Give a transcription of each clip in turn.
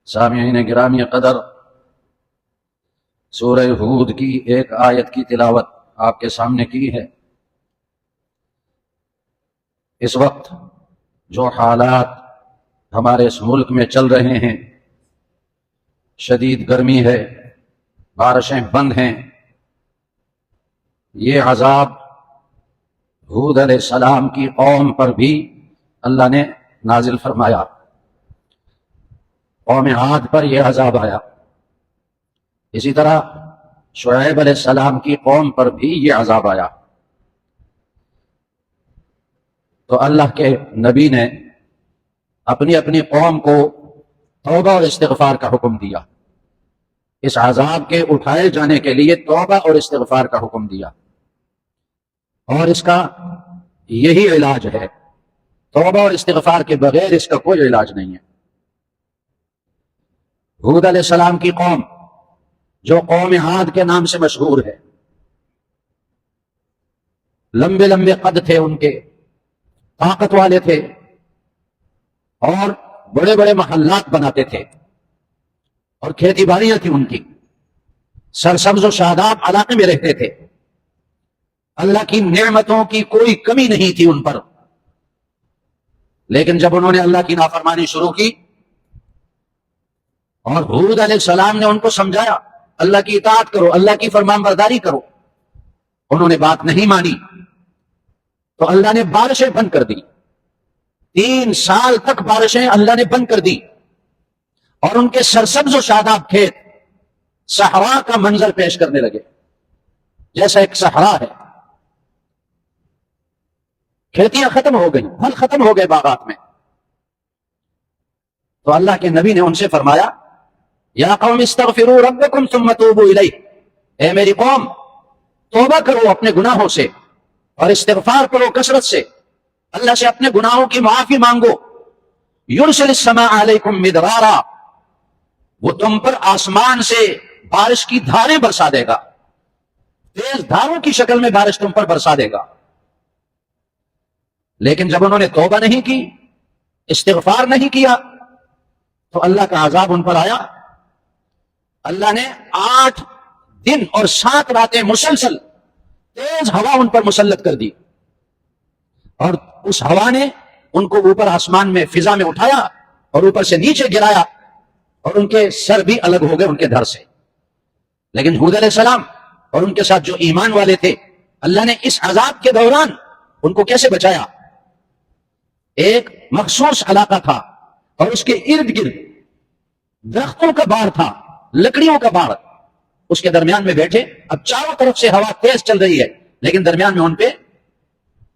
سامعین گرامی قدر، سورہ ہود کی ایک آیت کی تلاوت آپ کے سامنے کی ہے۔ اس وقت جو حالات ہمارے اس ملک میں چل رہے ہیں، شدید گرمی ہے، بارشیں بند ہیں، یہ عذاب ہود علیہ السلام کی قوم پر بھی اللہ نے نازل فرمایا۔ قوم عاد پر یہ عذاب آیا، اسی طرح شعیب علیہ السلام کی قوم پر بھی یہ عذاب آیا۔ تو اللہ کے نبی نے اپنی اپنی قوم کو توبہ اور استغفار کا حکم دیا، اس عذاب کے اٹھائے جانے کے لیے توبہ اور استغفار کا حکم دیا، اور اس کا یہی علاج ہے۔ توبہ اور استغفار کے بغیر اس کا کوئی علاج نہیں ہے۔ ہود علیہ السلام کی قوم، جو قوم عاد کے نام سے مشہور ہے، لمبے لمبے قد تھے ان کے، طاقت والے تھے، اور بڑے بڑے محلات بناتے تھے، اور کھیتی باڑیاں تھیں ان کی، سرسبز و شاداب علاقے میں رہتے تھے، اللہ کی نعمتوں کی کوئی کمی نہیں تھی ان پر۔ لیکن جب انہوں نے اللہ کی نافرمانی شروع کی اور ہود علیہ السلام نے ان کو سمجھایا اللہ کی اطاعت کرو، اللہ کی فرمان برداری کرو، انہوں نے بات نہیں مانی، تو اللہ نے بارشیں بند کر دی۔ 3 سال تک بارشیں اللہ نے بند کر دی، اور ان کے سرسبز و شاداب کھیت صحرا کا منظر پیش کرنے لگے، جیسا ایک صحرا ہے۔ کھیتیاں ختم ہو گئیں، پھل ختم ہو گئے باغات میں۔ تو اللہ کے نبی نے ان سے فرمایا یا قوم استغفروا ربکم ثم توبوا الیہ، اے میری قوم توبہ کرو اپنے گناہوں سے اور استغفار کرو کثرت سے، اللہ سے اپنے گناہوں کی معافی مانگو۔ یرسل السماء علیکم مدرارا، وہ تم پر آسمان سے بارش کی دھاریں برسا دے گا، تیز دھاروں کی شکل میں بارش تم پر برسا دے گا۔ لیکن جب انہوں نے توبہ نہیں کی، استغفار نہیں کیا، تو اللہ کا عذاب ان پر آیا۔ اللہ نے 8 دن اور 7 راتیں مسلسل تیز ہوا ان پر مسلط کر دی، اور اس ہوا نے ان کو اوپر آسمان میں فضا میں اٹھایا اور اوپر سے نیچے گرایا، اور ان کے سر بھی الگ ہو گئے ان کے دھر سے۔ لیکن ہود علیہ السلام اور ان کے ساتھ جو ایمان والے تھے، اللہ نے اس عذاب کے دوران ان کو کیسے بچایا؟ ایک مخصوص علاقہ تھا، اور اس کے ارد گرد درختوں کا باڑ تھا، لکڑیوں کا باڑ، اس کے درمیان میں بیٹھے۔ اب چاروں طرف سے ہوا تیز چل رہی ہے، لیکن درمیان میں ان پہ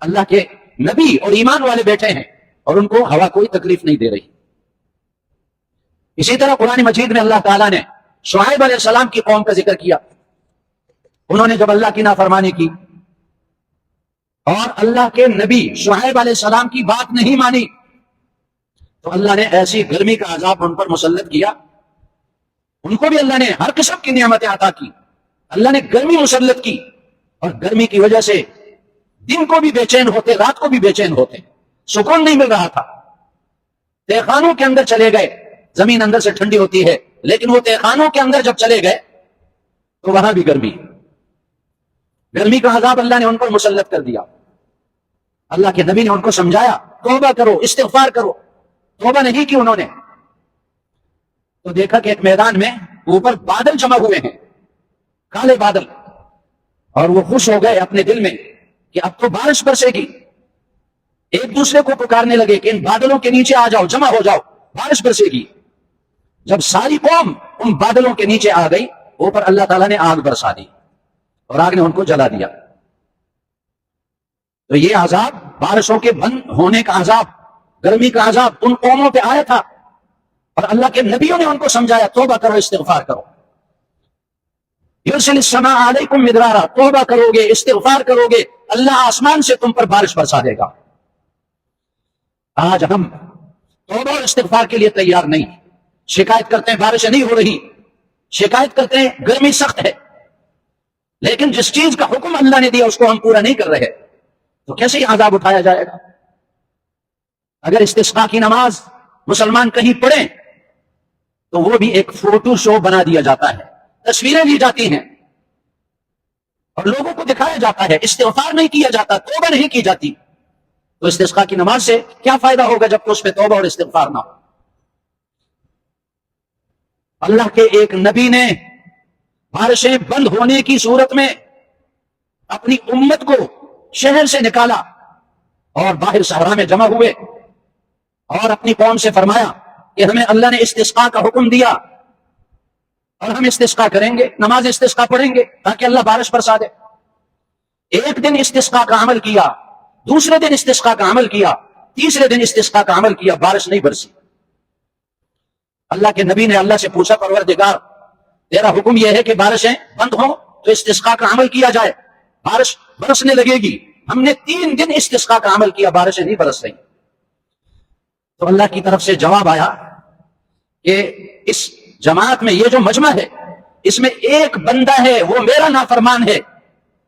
اللہ کے نبی اور ایمان والے بیٹھے ہیں، اور ان کو ہوا کوئی تکلیف نہیں دے رہی۔ اسی طرح قرآن مجید میں اللہ تعالیٰ نے شعیب علیہ السلام کی قوم کا ذکر کیا۔ انہوں نے جب اللہ کی نافرمانی کی اور اللہ کے نبی شعیب علیہ السلام کی بات نہیں مانی، تو اللہ نے ایسی گرمی کا عذاب ان پر مسلط کیا۔ ان کو بھی اللہ نے ہر قسم کی نعمتیں عطا کی، اللہ نے گرمی مسلط کی، اور گرمی کی وجہ سے دن کو بھی بے چین ہوتے، رات کو بھی بے چین ہوتے، سکون نہیں مل رہا تھا۔ تہخانوں کے اندر چلے گئے، زمین اندر سے ٹھنڈی ہوتی ہے، لیکن وہ تہخانوں کے اندر جب چلے گئے تو وہاں بھی گرمی کا عذاب اللہ نے ان پر مسلط کر دیا۔ اللہ کے نبی نے ان کو سمجھایا توبہ کرو، استغفار کرو، توبہ نہیں کی انہوں نے۔ تو دیکھا کہ ایک میدان میں اوپر بادل جمع ہوئے ہیں، کالے بادل، اور وہ خوش ہو گئے اپنے دل میں کہ اب تو بارش برسے گی۔ ایک دوسرے کو پکارنے لگے کہ ان بادلوں کے نیچے آ جاؤ، جمع ہو جاؤ، بارش برسے گی۔ جب ساری قوم ان بادلوں کے نیچے آ گئی، اوپر اللہ تعالیٰ نے آگ برسا دی، اور آگ نے ان کو جلا دیا۔ تو یہ عذاب، بارشوں کے بند ہونے کا عذاب، گرمی کا عذاب ان قوموں پہ آیا تھا، اور اللہ کے نبیوں نے ان کو سمجھایا توبہ کرو، استغفار کرو۔ یرسل السماء علیکم مدرارا، توبہ کرو گے، استغفار کرو گے، اللہ آسمان سے تم پر بارش برسا دے گا۔ آج ہم توبہ اور استغفار کے لیے تیار نہیں، شکایت کرتے ہیں بارشیں نہیں ہو رہی، شکایت کرتے ہیں گرمی سخت ہے، لیکن جس چیز کا حکم اللہ نے دیا اس کو ہم پورا نہیں کر رہے، تو کیسے یہ عذاب اٹھایا جائے گا؟ اگر استسقاء کی نماز مسلمان کہیں پڑھیں تو وہ بھی ایک فوٹو شو بنا دیا جاتا ہے، تصویریں لی جاتی ہیں اور لوگوں کو دکھایا جاتا ہے، استغفار نہیں کیا جاتا، توبہ نہیں کی جاتی. تو استسقاء کی نماز سے کیا فائدہ ہوگا جب کہ اس میں توبہ اور استغفار نہ ہو؟ اللہ کے ایک نبی نے بارشیں بند ہونے کی صورت میں اپنی امت کو شہر سے نکالا اور باہر صحرا میں جمع ہوئے اور اپنی قوم سے فرمایا کہ ہمیں اللہ نے استسقاء کا حکم دیا اور ہم استسقاء کریں گے، نماز استسقاء پڑھیں گے تاکہ اللہ بارش برسا دے. ایک دن استسقاء کا عمل کیا، دوسرے دن استسقاء کا عمل کیا، تیسرے دن استسقاء کا عمل کیا، بارش نہیں برسی. اللہ کے نبی نے اللہ سے پوچھا پروردگار تیرا حکم یہ ہے کہ بارشیں بند ہوں تو استسقاء کا عمل کیا جائے، بارش برسنے لگے گی. ہم نے 3 دن استسقاء کا عمل کیا، بارشیں نہیں برس رہی. تو اللہ کی طرف سے جواب آیا کہ اس جماعت میں یہ جو مجمع ہے اس میں ایک بندہ ہے وہ میرا نافرمان ہے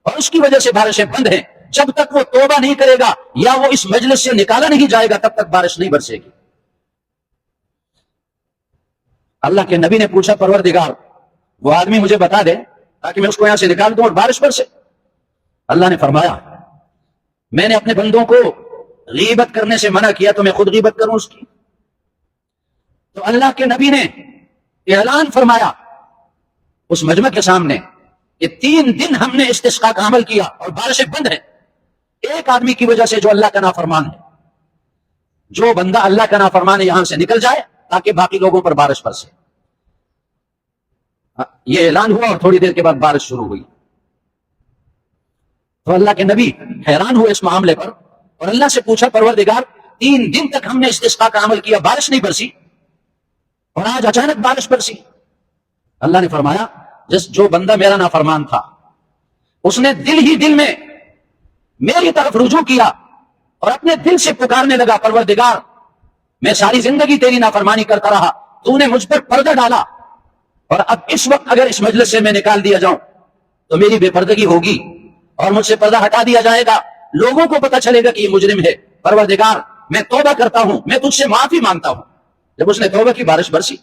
اور اس کی وجہ سے بارشیں بند ہیں. جب تک وہ توبہ نہیں کرے گا یا وہ اس مجلس سے نکالا نہیں جائے گا تب تک بارش نہیں برسے گی. اللہ کے نبی نے پوچھا پروردگار وہ آدمی مجھے بتا دے تاکہ میں اس کو یہاں سے نکال دوں اور بارش برسے. اللہ نے فرمایا میں نے اپنے بندوں کو غیبت کرنے سے منع کیا تو میں خود غیبت کروں اس کی. تو اللہ کے نبی نے اعلان فرمایا اس مجمع کے سامنے کہ 3 دن ہم نے استسقاء کا عمل کیا اور بارشیں بند ہیں ایک آدمی کی وجہ سے جو اللہ کا نافرمان ہے. جو بندہ اللہ کا نافرمان ہے یہاں سے نکل جائے تاکہ باقی لوگوں پر بارش برسے. یہ اعلان ہوا اور تھوڑی دیر کے بعد بارش شروع ہوئی. تو اللہ کے نبی حیران ہوئے اس معاملے پر اور اللہ سے پوچھا پروردگار 3 دن تک ہم نے استسقاء کا عمل کیا، بارش نہیں برسی اور آج اچانک بارش برسی. اللہ نے فرمایا جو بندہ میرا نافرمان تھا اس نے دل ہی دل میں میری طرف رجوع کیا اور اپنے دل سے پکارنے لگا پروردگار میں ساری زندگی تیری نافرمانی کرتا رہا، تو نے مجھ پر پردہ ڈالا اور اب اس وقت اگر اس مجلس سے میں نکال دیا جاؤں تو میری بے پردگی ہوگی اور مجھ سے پردہ ہٹا دیا جائے گا، لوگوں کو پتہ چلے گا کہ یہ مجرم ہے. پروردگار میں توبہ کرتا ہوں، میں تجھ سے معافی مانگتا ہوں. جب اس نے توبہ کی بارش برسی.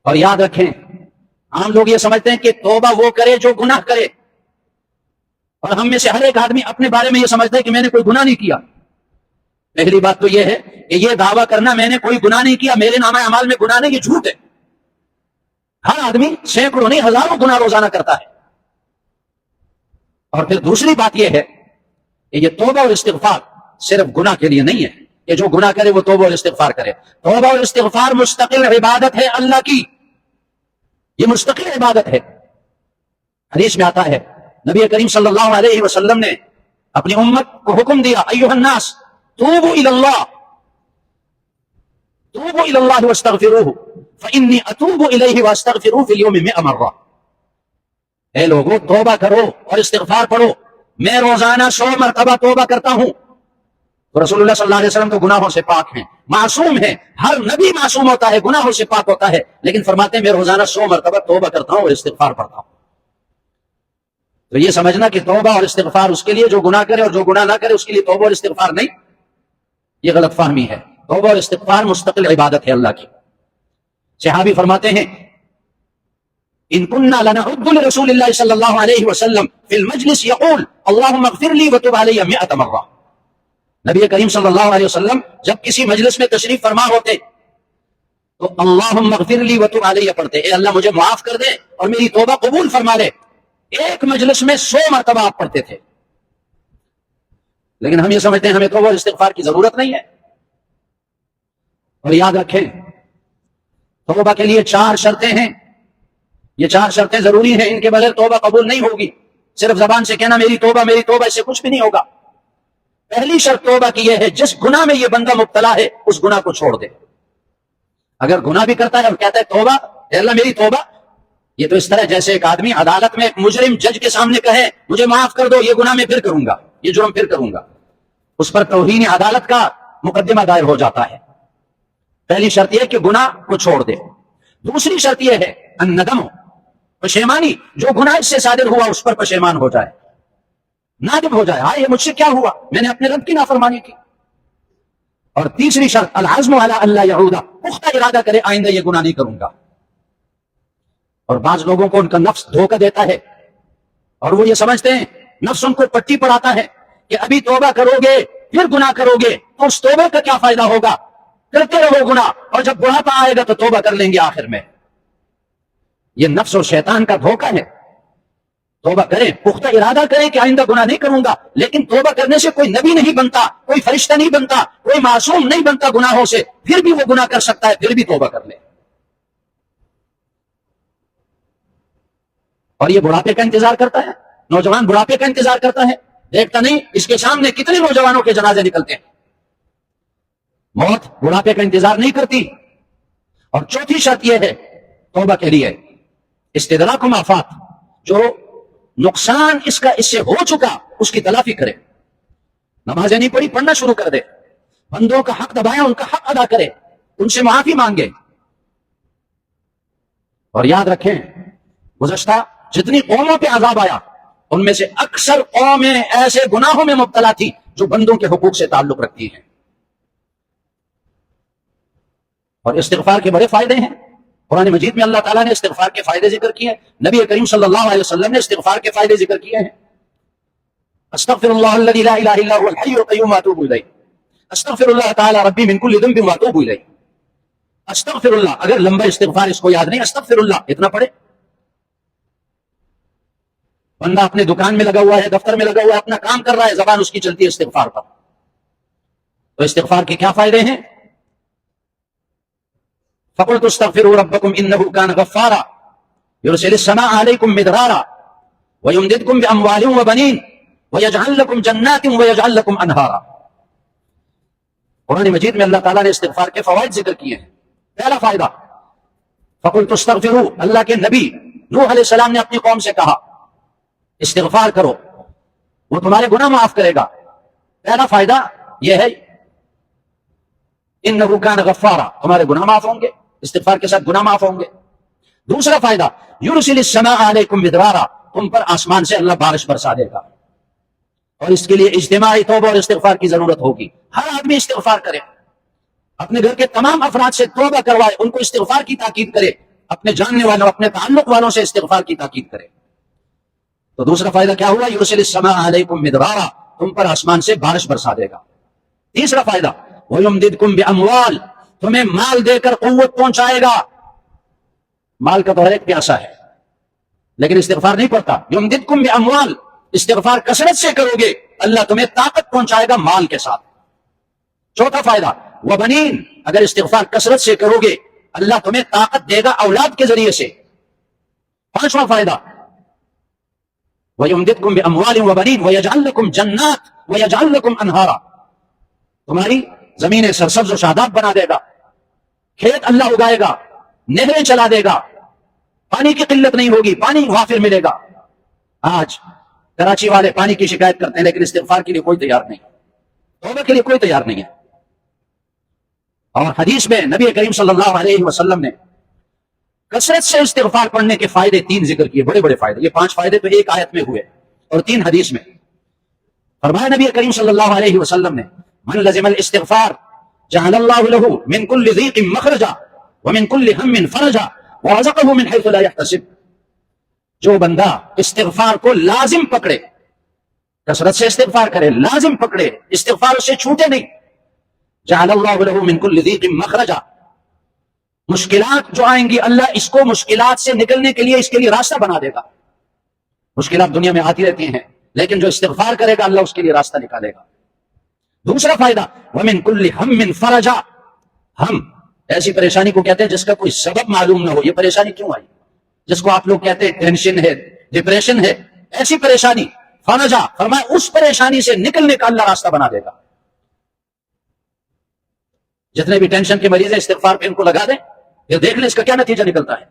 اور یاد رکھیں عام لوگ یہ سمجھتے ہیں کہ توبہ وہ کرے جو گناہ کرے اور ہم میں سے ہر ایک آدمی اپنے بارے میں یہ سمجھتا ہے کہ میں نے کوئی گناہ نہیں کیا. پہلی بات تو یہ ہے کہ یہ دعویٰ کرنا میں نے کوئی گناہ نہیں کیا، میرے نامہ اعمال میں گناہ نہیں، یہ جھوٹ ہے. ہر آدمی سینکڑوں نہیں ہزاروں گناہ روزانہ کرتا ہے. اور پھر دوسری بات یہ ہے کہ یہ توبہ اور استغفار صرف گناہ کے لیے نہیں ہے کہ جو گناہ کرے وہ توبہ اور استغفار کرے. توبہ اور استغفار مستقل عبادت ہے اللہ کی، یہ مستقل عبادت ہے. حدیث میں آتا ہے نبی کریم صلی اللہ علیہ وسلم نے اپنی امت کو حکم دیا ایھا الناس توبوا الی اللہ واستغفروہ فانی اتوب الیہ واستغفروہ فی اليوم 100 مرہ. اے لوگوں توبہ کرو اور استغفار پڑھو، میں روزانہ 100 مرتبہ توبہ کرتا ہوں. تو رسول اللہ صلی اللہ علیہ وسلم تو گناہوں سے پاک ہیں، معصوم ہیں. ہر نبی معصوم ہوتا ہے، گناہوں سے پاک ہوتا ہے، لیکن فرماتے ہیں میں روزانہ 100 مرتبہ توبہ کرتا ہوں اور استغفار پڑھتا ہوں. تو یہ سمجھنا کہ توبہ اور استغفار اس کے لیے جو گناہ کرے اور جو گناہ نہ کرے اس کے لیے توبہ اور استغفار نہیں، یہ غلط فہمی ہے. توبہ اور استغفار مستقل عبادت ہے اللہ کی. صحابی فرماتے ہیں ان كنا لنعد لرسول الله صلی اللہ علیہ وسلم فی المجلس یقول اللهم اغفر لي وتب علی 100 مرہ. نبی کریم صلی اللہ علیہ وسلم جب کسی مجلس میں تشریف فرما ہوتے تو اللهم اغفر لي وتب علی پڑھتے، اے اللہ مجھے معاف کر دے اور میری توبہ قبول فرما لے. ایک مجلس میں 100 مرتبہ آپ پڑھتے تھے. لیکن ہم یہ سمجھتے ہیں ہمیں توبہ اور استغفار کی ضرورت نہیں ہے. اور یاد رکھیں توبہ کے لیے 4 شرطیں ہیں. یہ 4 شرطیں ضروری ہیں، ان کے بغیر توبہ قبول نہیں ہوگی. صرف زبان سے کہنا میری توبہ اس سے کچھ بھی نہیں ہوگا. پہلی شرط توبہ کی یہ ہے جس گناہ میں یہ بندہ مبتلا ہے اس گناہ کو چھوڑ دے. اگر گناہ بھی کرتا ہے اور کہتا ہے توبہ اے اللہ میری توبہ، یہ تو اس طرح جیسے ایک آدمی عدالت میں ایک مجرم جج کے سامنے کہے مجھے معاف کر دو، یہ گناہ میں پھر کروں گا، یہ جرم پھر کروں گا، اس پر توہین عدالت کا مقدمہ دائر ہو جاتا ہے. پہلی شرط یہ کہ گناہ کو چھوڑ دے. دوسری شرط یہ ہے الندم، پشیمانی، جو گناہ اس سے صادر ہوا اس پر پشیمان ہو جائے، نادم ہو جائے، ہاں یہ مجھ سے کیا ہوا، میں نے اپنے رب کی نافرمانی کی. اور تیسری شرط العزم علی اللہ یعود، پختہ ارادہ کرے آئندہ یہ گناہ نہیں کروں گا. اور بعض لوگوں کو ان کا نفس دھوکہ دیتا ہے اور وہ یہ سمجھتے ہیں، نفس ان کو پٹی پڑھاتا ہے کہ ابھی توبہ کرو گے پھر گناہ کرو گے تو اس توبے کا کیا فائدہ ہوگا، کرتے رہو گناہ اور جب بڑھاپا آئے گا تو توبہ کر لیں گے آخر میں. یہ نفس اور شیطان کا دھوکہ ہے. توبہ کریں، پختہ ارادہ کریں کہ آئندہ گناہ نہیں کروں گا، لیکن توبہ کرنے سے کوئی نبی نہیں بنتا، کوئی فرشتہ نہیں بنتا، کوئی معصوم نہیں بنتا گناہوں سے. پھر بھی وہ گناہ کر سکتا ہے، پھر بھی توبہ کر لے. اور یہ بڑھاپے کا انتظار کرتا ہے، نوجوان بڑھاپے کا انتظار کرتا ہے، دیکھتا نہیں اس کے سامنے کتنے نوجوانوں کے جنازے نکلتے ہیں. موت بڑھاپے کا انتظار نہیں کرتی. اور چوتھی شرط یہ ہے توبہ کے لیے استدراک آفات، جو نقصان اس سے ہو چکا اس کی تلافی کرے. نمازیں نہیں پڑھی، پڑھنا شروع کر دے، بندوں کا حق دبایا ان کا حق ادا کرے، ان سے معافی مانگے. اور یاد رکھیں گزشتہ جتنی قوموں پہ عذاب آیا ان میں سے اکثر قومیں ایسے گناہوں میں مبتلا تھی جو بندوں کے حقوق سے تعلق رکھتی ہیں. اور استغفار کے بڑے فائدے ہیں. قرآن مجید میں اللہ تعالیٰ نے استغفار کے فائدے ذکر کیے ہیں، نبی کریم صلی اللہ علیہ وسلم نے استغفار کے فائدے ذکر کیے ہیں. استغفر اللہ الذی لا الہ الا هو الحی القیوم واتوب الیہ، استغفر اللہ تعالی ربی من کل ذنب واتوب الیہ. استغفر اللہ، اگر لمبا استغفار اس کو یاد نہیں، استغفر اللہ اتنا پڑھے. بندہ اپنے دکان میں لگا ہوا ہے، دفتر میں لگا ہوا ہے، اپنا کام کر رہا ہے، زبان اس کی چلتی ہے استغفار پر. تو استغفار کے کیا فائدے ہیں؟ فَقُلْتُ اسْتَغْفِرُوا رَبَّكُمْ إِنَّهُ كَانَ غَفَّارًا يُرْسِلِ السَّمَاءَ عَلَيْكُمْ مِدْرَارًا وَيُمْدِدْكُمْ بِأَمْوَالٍ وَبَنِينَ وَيَجْعَلْ لَكُمْ جَنَّاتٍ وَيَجْعَلْ لَكُمْ أَنْهَارًا. قرآن مجید میں اللہ تعالیٰ نے استغفار کے فوائد ذکر کیے ہیں. پہلا فائدہ فَقُلْتُ اسْتَغْفِرُوا، اللہ کے نبی نوح علیہ السلام نے اپنی قوم سے کہا استغفار کرو، وہ تمہارے گناہ معاف کرے گا. پہلا فائدہ یہ ہے انہ کان غفارا، تمہارے گناہ معاف ہوں گے، استغفار کے ساتھ گناہ معاف ہوں گے. دوسرا فائدہ یرسل السماء علیکم مدرارا، تم پر آسمان سے اللہ بارش برسا دے گا. اور اس کے لیے اجتماعی توبہ اور استغفار کی ضرورت ہوگی. ہر آدمی استغفار کرے، اپنے گھر کے تمام افراد سے توبہ کروائے، ان کو استغفار کی تاکید کرے، اپنے جاننے والوں اپنے تعلق والوں سے استغفار کی تاکید کرے. تو دوسرا فائدہ کیا ہوا؟ یرسل السماء علیکم مدرارا، تم پر آسمان سے بارش برسا دے گا. تیسرا فائدہ وَيُمْدِدْكُمْ بِأَمْوَالٍ، تمہیں مال دے کر قوت پہنچائے گا. مال کا تو ہر ایک پیاسا ہے لیکن استغفار نہیں پڑتا. یُمْدِدْكُمْ بِأَمْوَالٍ، استغفار کثرت سے کرو گے اللہ تمہیں طاقت پہنچائے گا مال کے ساتھ. چوتھا فائدہ وَبَنِينَ، اگر استغفار کثرت سے کرو گے اللہ تمہیں طاقت دے گا اولاد کے ذریعے سے. پانچواں فائدہ وَيُمْدِدْكُمْ بِأَمْوَالٍ وَبَنِينَ وَيَجْعَلْ لَكُمْ جَنَّاتٍ وَيَجْعَلْ لَكُمْ أَنْهَارًا، تمہاری زمینیں سرسبز و شاداب بنا دے گا، کھیت اللہ اگائے گا، نہریں چلا دے گا، پانی کی قلت نہیں ہوگی، پانی وافر ملے گا. آج کراچی والے پانی کی شکایت کرتے ہیں لیکن استغفار کے لیے کوئی تیار نہیں، توبہ کے لیے کوئی تیار نہیں ہے. اور حدیث میں نبی کریم صلی اللہ علیہ وسلم نے کثرت سے استغفار پڑھنے کے فائدے 3 ذکر کیے، بڑے بڑے فائدے. یہ 5 فائدے تو ایک آیت میں ہوئے اور 3 حدیث میں. فرمایا نبی کریم صلی اللہ علیہ وسلم نے من لزم الاستغفار جعل اللہ له من كل ضيق مخرجا ومن كل هم فرجا ورزقه من حيث لا يحتسب. جو بندہ استغفار کو لازم پکڑے، کثرت سے استغفار کرے، لازم پکڑے، استغفار سے چھوٹے نہیں، جعل اللہ له من كل ضيق مخرجا، مشکلات جو آئیں گی اللہ اس کو مشکلات سے نکلنے کے لیے اس کے لیے راستہ بنا دے گا. مشکلات دنیا میں آتی رہتی ہیں لیکن جو استغفار کرے گا اللہ اس کے لیے راستہ نکالے گا. دوسرا فائدہ وَمِن كُلِّ هَمٍّ فَرَجًا، ہم ایسی پریشانی کو کہتے ہیں جس کا کوئی سبب معلوم نہ ہو. یہ پریشانی کیوں آئی؟ جس کو آپ لوگ کہتے ہیں ٹینشن ہے، ڈپریشن ہے، ایسی پریشانی فرجا، فرمایا اس پریشانی سے نکلنے کا اللہ راستہ بنا دے گا. جتنے بھی ٹینشن کے مریض ہیں استغفار پہ ان کو لگا دیں، یہ دیکھ لیں اس کا کیا نتیجہ نکلتا ہے.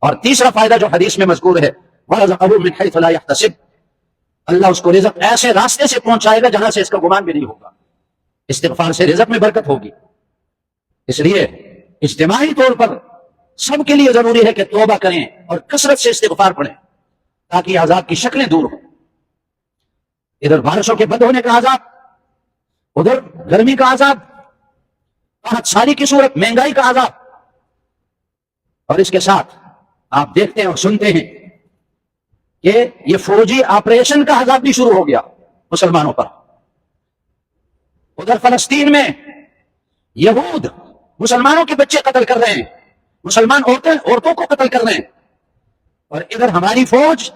اور تیسرا فائدہ جو حدیث میں مذکور ہے وَرَزَقَهُ مِنْ حَيْثُ لَا يَحْتَسِبُ، اللہ اس کو رزق ایسے راستے سے پہنچائے گا جہاں سے اس کا گمان بھی نہیں ہوگا. استغفار سے رزق میں برکت ہوگی. اس لیے اجتماعی طور پر سب کے لیے ضروری ہے کہ توبہ کریں اور کثرت سے استغفار پڑھیں تاکہ عذاب کی شکلیں دور ہوں. ادھر بارشوں کے بند ہونے کا عذاب، ادھر گرمی کا عذاب، قحط ساری کی صورت، مہنگائی کا عذاب، اور اس کے ساتھ آپ دیکھتے ہیں اور سنتے ہیں کہ یہ فوجی آپریشن کا عذاب بھی شروع ہو گیا مسلمانوں پر۔ ادھر فلسطین میں یہود مسلمانوں کے بچے قتل کر رہے ہیں، مسلمان عورتوں کو قتل کر رہے ہیں، اور ادھر ہماری فوج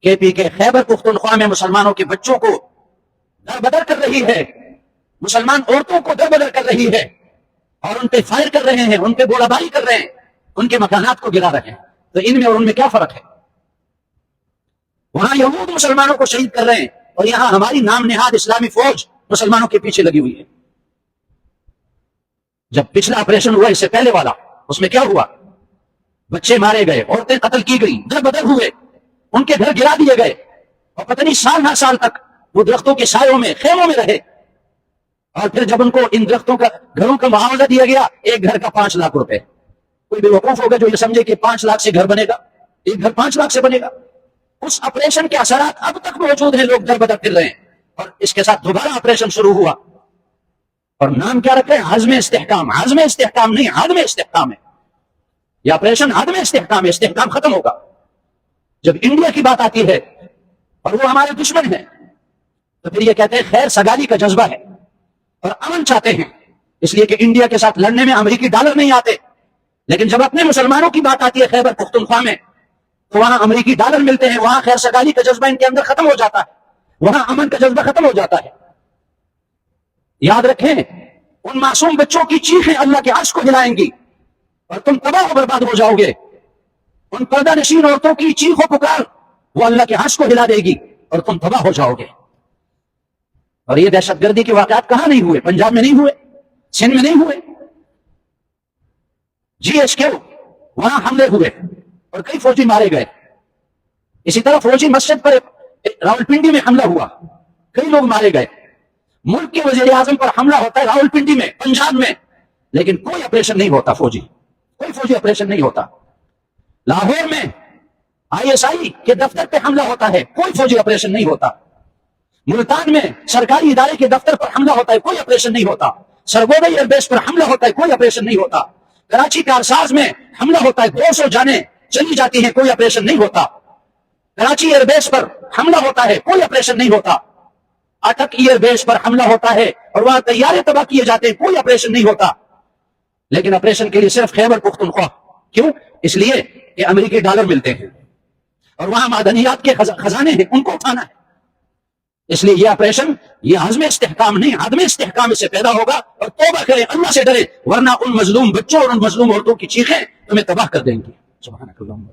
کے پی کے خیبر پختونخوا میں مسلمانوں کے بچوں کو در بدر کر رہی ہے، مسلمان عورتوں کو در بدر کر رہی ہے، اور ان پہ فائر کر رہے ہیں، ان پہ گولہ باری کر رہے ہیں، ان کے مکانات کو گرا رہے ہیں۔ تو ان میں اور ان میں کیا فرق ہے؟ وہاں یہود مسلمانوں کو شہید کر رہے ہیں، اور یہاں ہماری نام نہاد اسلامی فوج مسلمانوں کے پیچھے لگی ہوئی ہے۔ جب پچھلا آپریشن ہوا اس سے پہلے والا، اس میں کیا ہوا؟ بچے مارے گئے، عورتیں قتل کی گئی، در بدر ہوئے، ان کے گھر گرا دیے گئے، اور پتہ نہیں سال نہ سال تک وہ درختوں کے سایوں میں، خیموں میں رہے، اور پھر جب ان کو ان درختوں کا گھروں کا معاوضہ دیا گیا، ایک گھر کا 5 لاکھ روپے۔ کوئی بے وقوف ہوگا جو یہ سمجھے کہ 5 لاکھ سے گھر بنے گا، ایک گھر 5 لاکھ سے بنے گا؟ اس آپریشن کے اثرات اب تک موجود ہیں، لوگ در بدر پھر رہے ہیں، اور اس کے ساتھ دوبارہ آپریشن شروع ہوا، اور نام کیا رکھے؟ عزم استحکام۔ عزم استحکام نہیں، عدم استحکام ہے یہ آپریشن، عدم استحکام ہے۔ استحکام ختم ہوگا جب انڈیا کی بات آتی ہے اور وہ ہمارے دشمن ہیں، تو پھر یہ کہتے ہیں خیر سگالی کا جذبہ ہے اور امن چاہتے ہیں، اس لیے کہ انڈیا کے ساتھ لڑنے میں امریکی ڈالر نہیں آتے، لیکن جب اپنے مسلمانوں کی بات آتی ہے خیبر پختونخوا میں، تو وہاں امریکی ڈالر ملتے ہیں، وہاں خیر سگالی کا جذبہ ان کے اندر ختم ہو جاتا ہے، وہاں امن کا جذبہ ختم ہو جاتا ہے۔ یاد رکھیں، ان معصوم بچوں کی چیخیں اللہ کے عرش کو ہلائیں گی اور تم تباہ و برباد ہو جاؤ گے۔ ان پردہ نشین عورتوں کی چیخ و پکار وہ اللہ کے عرش کو ہلا دے گی اور تم تباہ ہو جاؤ گے۔ اور یہ دہشت گردی کے واقعات کہاں نہیں ہوئے؟ پنجاب میں نہیں ہوئے، سندھ میں نہیں ہوئے، GHQ وہاں حملے ہوئے اور کئی فوجی مارے گئے۔ اسی طرح فوجی مسجد پر راولپنڈی میں حملہ ہوا، کئی لوگ مارے گئے۔ ملک کے وزیر اعظم پر حملہ ہوتا ہے راولپنڈی میں، پنجاب میں، لیکن کوئی آپریشن نہیں ہوتا، کوئی فوجی آپریشن نہیں ہوتا۔ لاہور میں ISI کے دفتر پہ حملہ ہوتا ہے، کوئی فوجی آپریشن نہیں ہوتا۔ ملتان میں سرکاری ادارے کے دفتر پر حملہ ہوتا ہے، کوئی آپریشن نہیں ہوتا۔ سرگودا ایئر بیس پر حملہ ہوتا ہے، کوئی آپریشن نہیں ہوتا۔ کراچی کارساز میں حملہ ہوتا ہے، 200 جانیں چلی جاتی ہیں، کوئی آپریشن نہیں ہوتا۔ کراچی ایئر بیس پر حملہ ہوتا ہے، کوئی آپریشن نہیں ہوتا۔ اٹک ایئر بیس پر حملہ ہوتا ہے اور وہاں طیارے تباہ کیے جاتے ہیں، کوئی آپریشن نہیں ہوتا۔ لیکن آپریشن کے لیے صرف خیبر پختونخوا، کیوں؟ اس لیے کہ امریکی ڈالر ملتے ہیں اور وہاں معدنیات کے خزانے ہیں، ان کو اٹھانا ہے۔ اس لیے یہ آپریشن، یہ عزم استحکام نہیں، عدم استحکام اس سے پیدا ہوگا، اور توبہ کریں، اللہ سے ڈریں، ورنہ ان مظلوم بچوں اور ان مظلوم عورتوں کی چیخیں تمہیں تباہ کر دیں گی۔ سبحانک اللہم۔